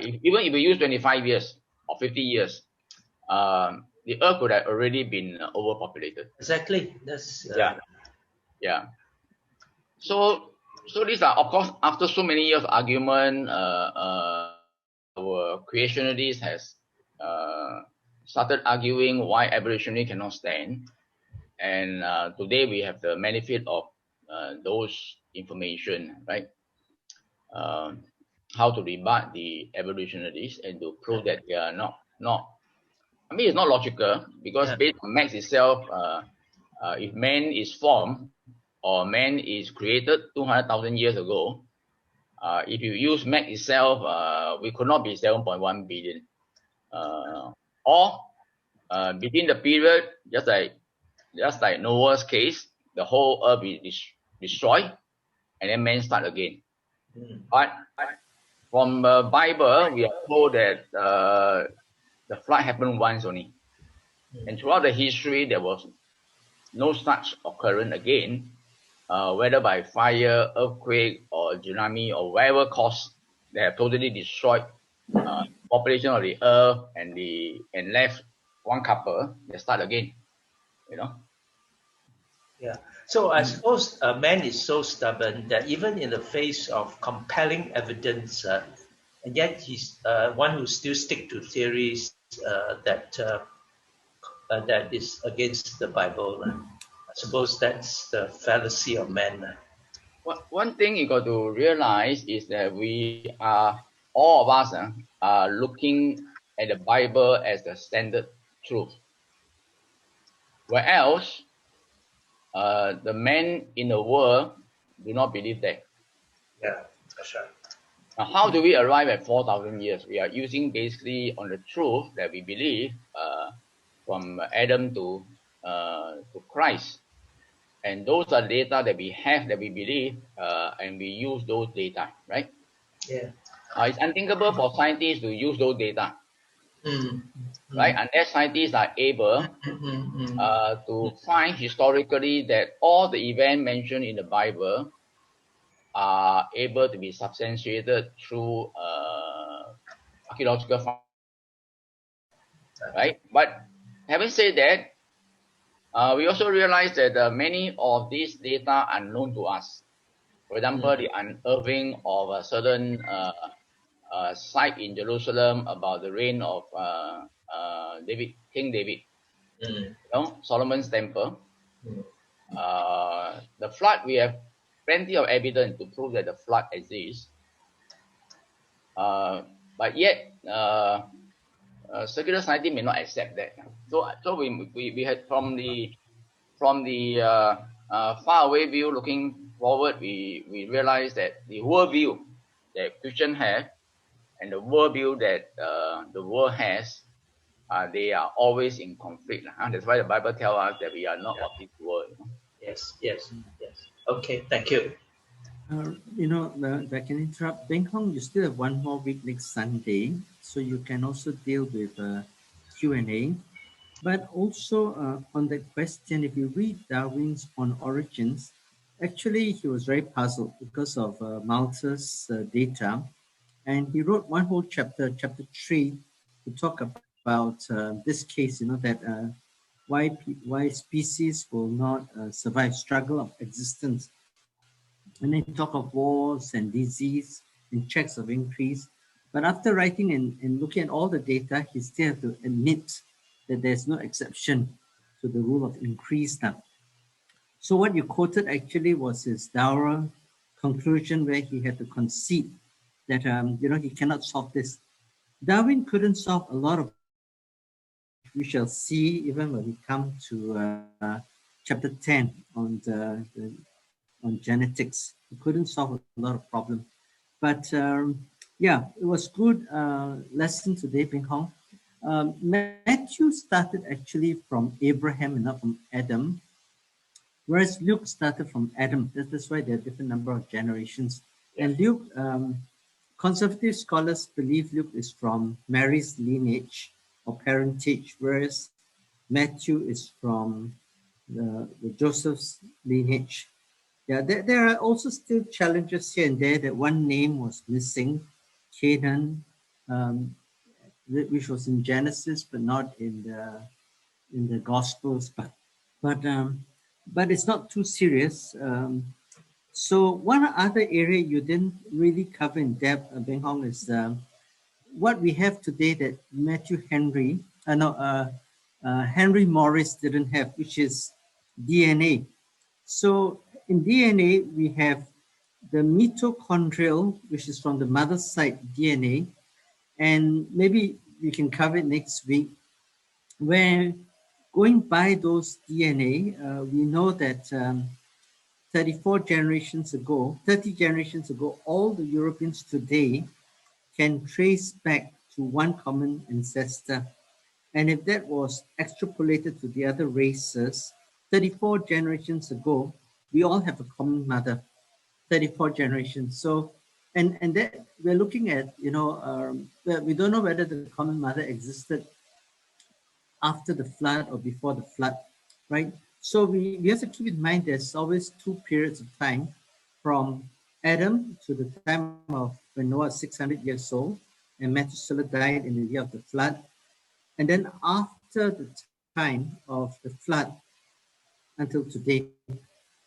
even if we use 25 years or 50 years, the Earth could have already been overpopulated. Exactly. That's Yeah. So these are, of course, after so many years of argument, our creationists has started arguing why evolutionary cannot stand, and today we have the benefit of those information, right? How to rebut the evolutionists and to prove that they are not. I mean, it's not logical because based on Max itself, if man is formed or man is created 200,000 years ago, if you use Max itself, we could not be 7.1 billion. Or between the period, just like Noah's case, the whole earth is destroyed, and then man start again. But from the Bible, we are told that the flood happened once only, and throughout the history, there was no such occurrence again, whether by fire, earthquake, or tsunami, or whatever cause. They have totally destroyed population of the earth and left one couple. They start again, you know. Yeah. So I suppose man is so stubborn that even in the face of compelling evidence, and yet he's one who still stick to theories that is against the Bible. I suppose that's the fallacy of man. One thing you got to realize is that we are, all of us are looking at the Bible as the standard truth. Where else, the men in the world do not believe that. Yeah, that's right. Now, how do we arrive at 4,000 years? We are using basically on the truth that we believe from Adam to Christ. And those are data that we have, that we believe, and we use those data, right? Yeah. It's unthinkable for scientists to use those data, right? Unless scientists are able to find historically that all the events mentioned in the Bible are able to be substantiated through archaeological finds, right? But having said that, we also realize that many of these data are known to us. For example, the unearthing of a certain site in Jerusalem about the reign of King David, Solomon's temple. The flood, we have plenty of evidence to prove that the flood exists. But yet, secular society may not accept that. So we had from the far away view looking forward, we realize that the worldview that Christians have and the worldview that the world has, they are always in conflict. That's why the Bible tells us that we are not of this world. Yes. Okay, thank you. If I can interrupt, Beng Hong, you still have one more week next Sunday, so you can also deal with Q&A. But also on that question, if you read Darwin's On Origins, actually he was very puzzled because of Malthus' data, and he wrote one whole chapter, chapter 3, to talk about this case. That why species will not survive, struggle of existence, and then talk of wars and disease and checks of increase. But after writing and looking at all the data, he still have to admit that there's no exception to the rule of increase now. So what you quoted actually was his dour conclusion, where he had to concede that he cannot solve this. Darwin couldn't solve a lot of problems, which we shall see even when we come to chapter 10 on genetics. He couldn't solve a lot of problems. But yeah, it was good lesson today, Beng Hong. Matthew started actually from Abraham and not from Adam, whereas Luke started from Adam. That's why there are different number of generations. Yeah. And Luke, conservative scholars believe Luke is from Mary's lineage or parentage, whereas Matthew is from the Joseph's lineage. Yeah, there are also still challenges here and there that one name was missing, Canaan, um, which was in Genesis but not in the Gospels. But but it's not too serious. So one other area you didn't really cover in depth, Beng Hong, is what we have today that Matthew Henry, no, Henry Morris didn't have, which is DNA. So in DNA, we have the mitochondrial, which is from the mother's side DNA, and maybe we can cover it next week, where going by those DNA, we know that 34 generations ago, 30 generations ago, all the Europeans today can trace back to one common ancestor. And if that was extrapolated to the other races, 34 generations ago, we all have a common mother, 34 generations. So, and that we're looking at, we don't know whether the common mother existed after the flood or before the flood, right? So we have to keep in mind there's always two periods of time from Adam to the time of when Noah was 600 years old and Methuselah died in the year of the flood. And then after the time of the flood until today.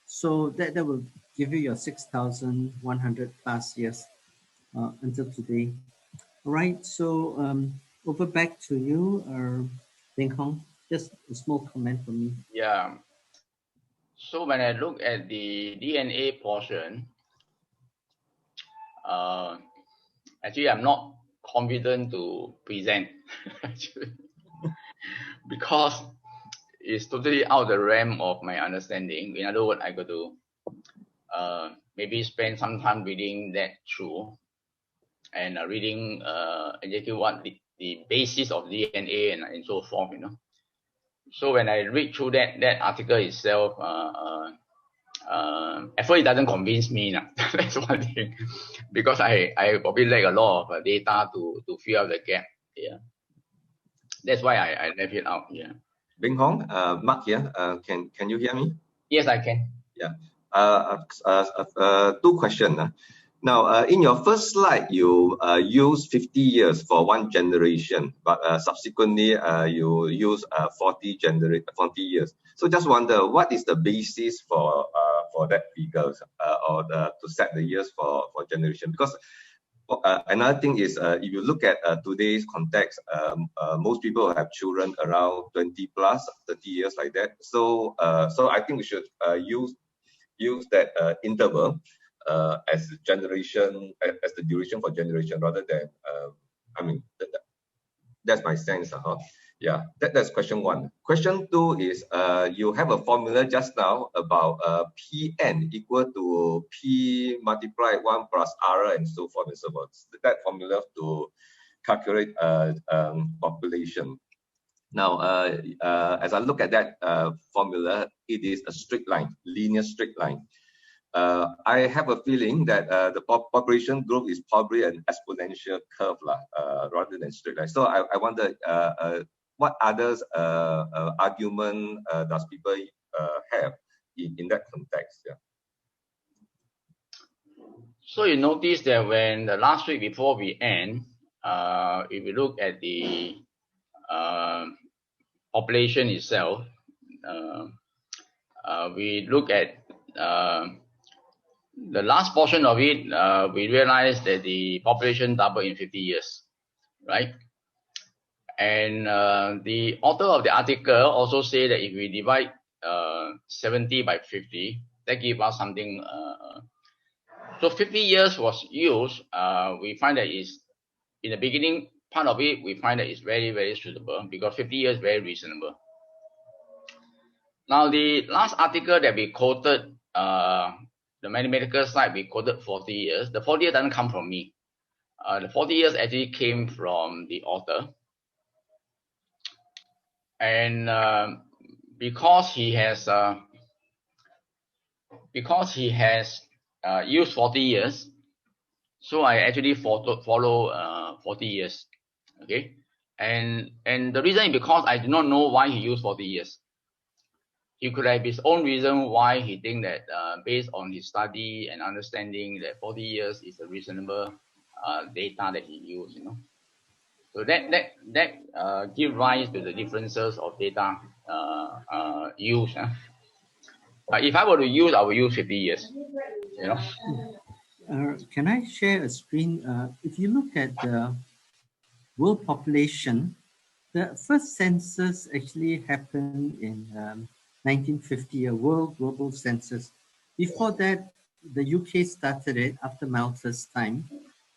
So that will give you your 6,100 plus years until today. All right, so over back to you, Beng Hong. Just a small comment from me. Yeah. So when I look at the DNA portion, uh, actually I'm not confident to present actually, because it's totally out the realm of my understanding. In other words, I got to maybe spend some time reading that through and reading exactly what the basis of DNA and so forth, So when I read through that article itself, at first it doesn't convince me. That's one thing, because I probably lack a lot of data to fill out the gap. Yeah, that's why I left it out. Yeah. Beng Hong, Mark here. Can you hear me? Yes, I can. Yeah. Two questions. Now, in your first slide, you use 50 years for one generation, but subsequently you use 40 years. So just wonder, what is the basis for that figures or to set the years for generation? Because another thing is, if you look at today's context, most people have children around 20 plus, 30 years like that. So I think we should use that interval as generation, as the duration for generation, rather than I mean that's my sense. Yeah, that's question one. Question two is you have a formula just now about Pn equal to P multiplied 1 plus R and so forth and so forth. That formula to calculate population. Now, as I look at that formula, it is a straight line, linear straight line. I have a feeling that the population growth is probably an exponential curve rather than straight line. So I wonder what others argument does people have in that context? Yeah. So you notice that when the last week before we end, if we look at the population itself, we look at the last portion of it, we realized that the population doubled in 50 years, right? And the author of the article also say that if we divide 70 by 50, that gives us something. So 50 years was used. We find that is in the beginning part of it. We find that it's very, very suitable because 50 years is very reasonable. Now the last article that we quoted, the mathematical side, we quoted 40 years. The 40 years doesn't come from me. The 40 years actually came from the author. And because he has used 40 years, so I actually follow 40 years. Okay, and the reason is because I do not know why he used 40 years. He could have his own reason why he think that based on his study and understanding that 40 years is a reasonable data that he used, you know. So that give rise to the differences of data use. But if I were to use, I will use 50 years. You know. Can I share a screen? If you look at the world population, the first census actually happened in 1950, a world global census. Before that, the UK started it after Malthus' time,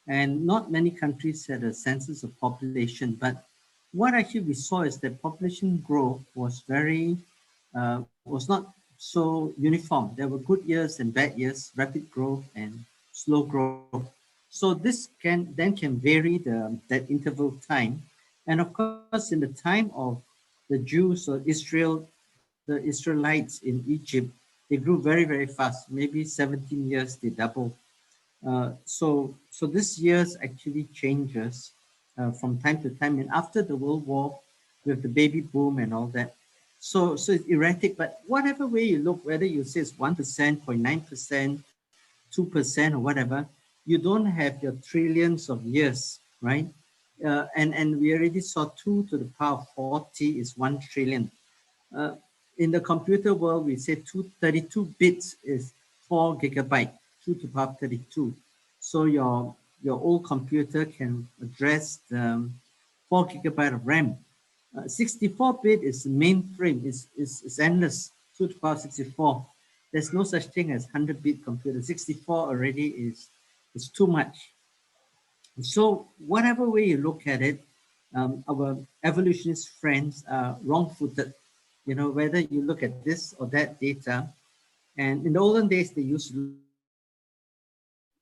and not many countries had a census of population. But what actually we saw is that population growth was was not so uniform. There were good years and bad years, rapid growth and slow growth. So this can vary that interval time. And of course, in the time of the Jews or Israel, the Israelites in Egypt, they grew very, very fast. Maybe 17 years, they doubled. So this year's actually changes from time to time. And after the World War, with the baby boom and all that, so it's erratic. But whatever way you look, whether you say it's 1%, 0.9%, 2% or whatever, you don't have your trillions of years, right? And we already saw 2 to the power of 40 is 1 trillion. In the computer world, we say 32 bits is 4 gigabyte, 2 to the power of 32. So your old computer can address 4 gigabyte of RAM. 64-bit is mainframe, is endless, 2 to the power of 64. There's no such thing as 100-bit computer. 64 already is too much. So whatever way you look at it, our evolutionist friends are wrong-footed. You know, whether you look at this or that data, and in the olden days they used,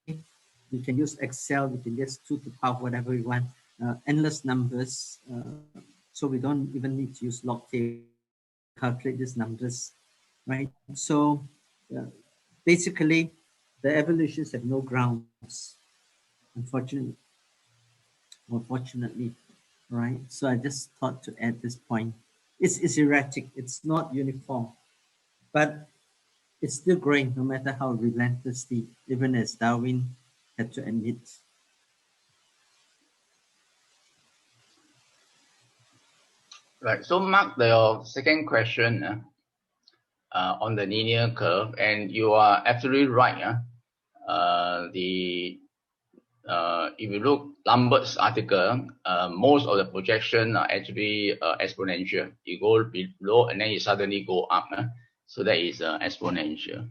you can use Excel, you can just 2 to the power whatever you want, endless numbers. So we don't even need to use log table to calculate these numbers, right? So basically, the evolutionists have no grounds, unfortunately, right? So I just thought to add this point. It's erratic, it's not uniform, but it's still growing no matter how relentlessly, even as Darwin had to admit. Right. So Mark, your second question on the linear curve, and you are absolutely right. If you look Lambert's article, most of the projection are actually exponential. You go below and then you suddenly go up. So that is exponential.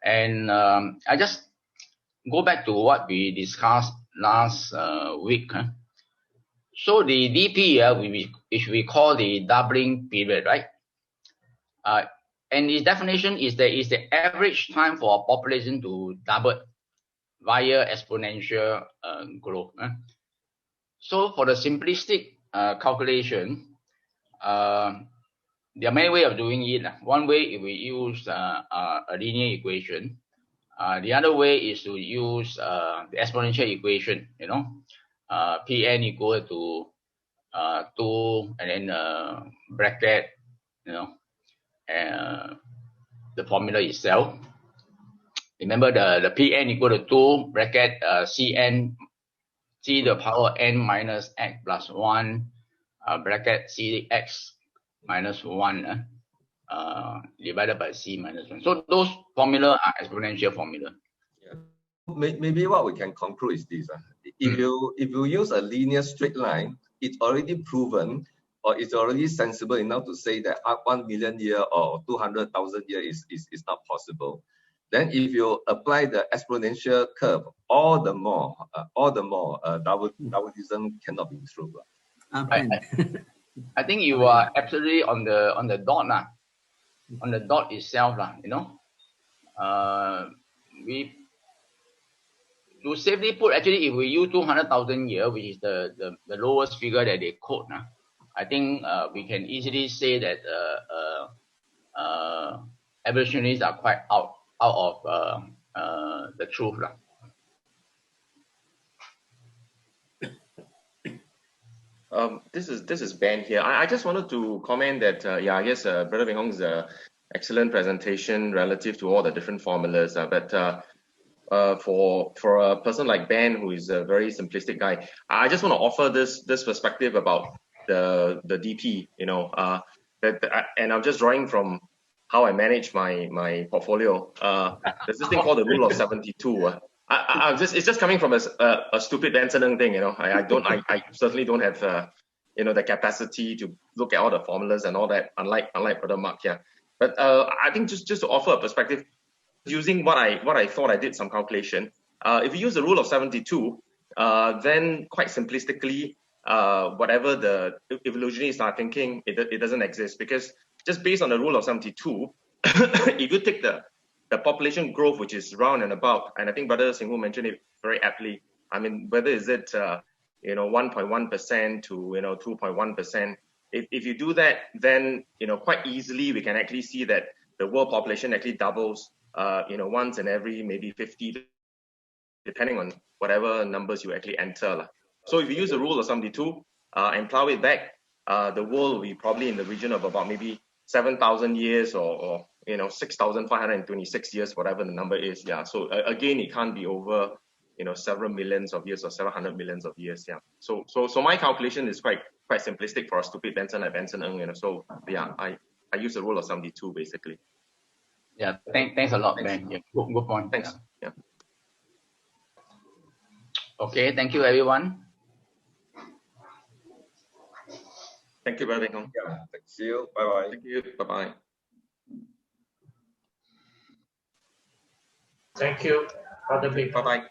And I just go back to what we discussed last week. So the DP, which we call the doubling period, right? And its definition is that it's the average time for a population to double via exponential growth. So for the simplistic calculation, there are many ways of doing it. One way is we use a linear equation. The other way is to use the exponential equation, you know, Pn equal to 2 and then bracket, you know, the formula itself. Remember the Pn equal to 2 bracket Cn C the power n minus x plus 1 bracket Cx minus 1 divided by C minus 1. So those formula are exponential formula. Yeah. Maybe what we can conclude is this. If you use a linear straight line, it's already proven or it's already sensible enough to say that 1 million year or 200,000 year is not possible. Then if you apply the exponential curve, all the more Darwinism cannot be true. I think you are absolutely on the dot lah. On the dot itself lah, you know. We to safely put, actually, if we use 200,000 year, which is the lowest figure that they quote, I think we can easily say that evolutionists are quite out of the truth lah. This is Ben here. I just wanted to comment that I guess Brother Beng Hong's excellent presentation relative to all the different formulas. But for a person like Ben, who is a very simplistic guy, I just want to offer this perspective about the DP. You know, and I'm just drawing from how I manage my portfolio. There's this thing called the rule of 72. It's just coming from a stupid Benson thing, you know. I certainly don't have the capacity to look at all the formulas and all that, unlike Brother Mark here. But I think just to offer a perspective, using what I thought I did some calculation. If you use the rule of 72, then quite simplistically, whatever the evolutionists are thinking, it doesn't exist, because just based on the rule of 72, if you take the population growth, which is round and about, and I think Brother Singhu mentioned it very aptly. I mean, whether is it 1.1% to 2.1%, if you do that, then quite easily we can actually see that the world population actually doubles once in every maybe 50, depending on whatever numbers you actually enter. So if you use the rule of 72 and plow it back, the world will be probably in the region of about maybe 7,000 years or 6,526 years, whatever the number is. Yeah. So again, it can't be over several millions of years or several hundred millions of years. Yeah. So my calculation is quite simplistic for a stupid Benson like Benson Ng. So yeah, I use the rule of 72 basically. Yeah. Thanks a lot, Ben. Yeah, good point. Thanks. Yeah. Okay. Thank you, everyone. Thank you, Brother Beng Hong. Yeah. Thank you. Bye bye. Thank you. Bye bye. Thank you, Brother Beng Hong. Bye bye.